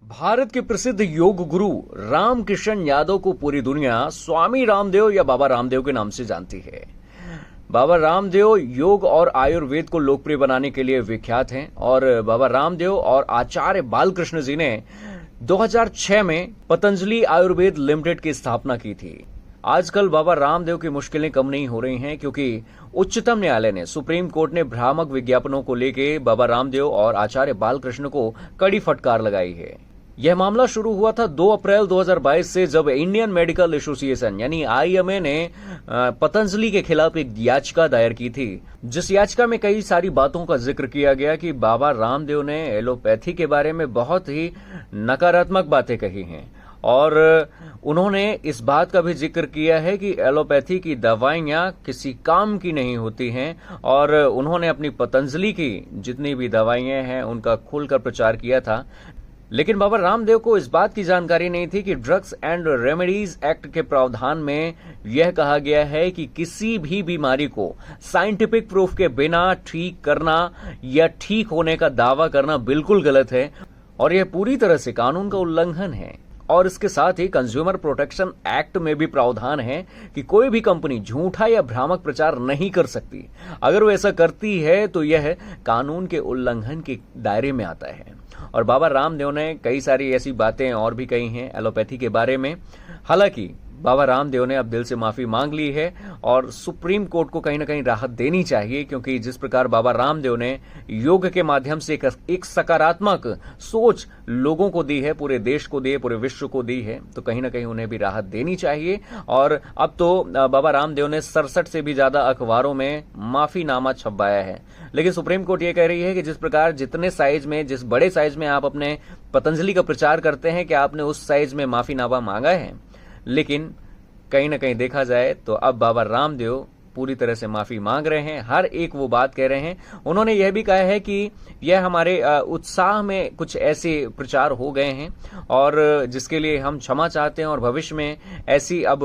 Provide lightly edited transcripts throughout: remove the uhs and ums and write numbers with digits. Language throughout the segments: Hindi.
भारत के प्रसिद्ध योग गुरु रामकिशन यादव को पूरी दुनिया स्वामी रामदेव या बाबा रामदेव के नाम से जानती है। बाबा रामदेव योग और आयुर्वेद को लोकप्रिय बनाने के लिए विख्यात हैं और बाबा रामदेव और आचार्य बालकृष्ण जी ने 2006 में पतंजलि आयुर्वेद लिमिटेड की स्थापना की थी। आजकल बाबा रामदेव की मुश्किलें कम नहीं हो रही हैं क्योंकि उच्चतम न्यायालय ने सुप्रीम कोर्ट ने भ्रामक विज्ञापनों को लेकर बाबा रामदेव और आचार्य बालकृष्ण को कड़ी फटकार लगाई है। यह मामला शुरू हुआ था 2 अप्रैल 2022 से, जब इंडियन मेडिकल एसोसिएशन यानी आईएमए ने पतंजलि के खिलाफ एक याचिका दायर की थी, जिस याचिका में कई सारी बातों का जिक्र किया गया कि बाबा रामदेव ने एलोपैथी के बारे में बहुत ही नकारात्मक बातें कही हैं और उन्होंने इस बात का भी जिक्र किया है कि एलोपैथी की दवाइयां किसी काम की नहीं होती हैं और उन्होंने अपनी पतंजलि की जितनी भी दवाइयां हैं उनका खुलकर प्रचार किया था। लेकिन बाबा रामदेव को इस बात की जानकारी नहीं थी कि ड्रग्स एंड रेमेडीज एक्ट के प्रावधान में यह कहा गया है कि किसी भी बीमारी को साइंटिफिक प्रूफ के बिना ठीक करना या ठीक होने का दावा करना बिल्कुल गलत है और यह पूरी तरह से कानून का उल्लंघन है। और इसके साथ ही कंज्यूमर प्रोटेक्शन एक्ट में भी प्रावधान है कि कोई भी कंपनी झूठा या भ्रामक प्रचार नहीं कर सकती। अगर वो ऐसा करती है तो यह कानून के उल्लंघन के दायरे में आता है। और बाबा रामदेव ने कई सारी ऐसी बातें और भी कही हैं एलोपैथी के बारे में। हालांकि बाबा रामदेव ने अब दिल से माफी मांग ली है और सुप्रीम कोर्ट को कहीं ना कहीं राहत देनी चाहिए, क्योंकि जिस प्रकार बाबा रामदेव ने योग के माध्यम से एक सकारात्मक सोच लोगों को दी है, पूरे देश को दी है, पूरे विश्व को दी है, तो कहीं ना कहीं उन्हें भी राहत देनी चाहिए। और अब तो बाबा रामदेव ने 67 से भी ज्यादा अखबारों में माफीनामा छपवाया है। लेकिन सुप्रीम कोर्ट ये कह रही है कि जिस प्रकार जितने साइज में, जिस बड़े साइज में आप अपने पतंजलि का प्रचार करते हैं, क्या आपने उस साइज में माफीनामा मांगा है? लेकिन कहीं ना कहीं देखा जाए तो अब बाबा रामदेव पूरी तरह से माफी मांग रहे हैं, हर एक वो बात कह रहे हैं। उन्होंने यह भी कहा है कि यह हमारे उत्साह में कुछ ऐसे प्रचार हो गए हैं और जिसके लिए हम क्षमा चाहते हैं और भविष्य में ऐसी अब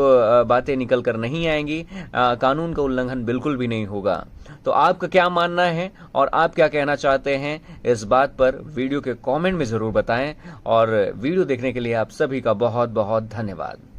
बातें निकल कर नहीं आएंगी, कानून का उल्लंघन बिल्कुल भी नहीं होगा। तो आपका क्या मानना है और आप क्या कहना चाहते हैं, इस बात पर वीडियो के कमेंट में जरूर बताएं और वीडियो देखने के लिए आप सभी का बहुत बहुत धन्यवाद।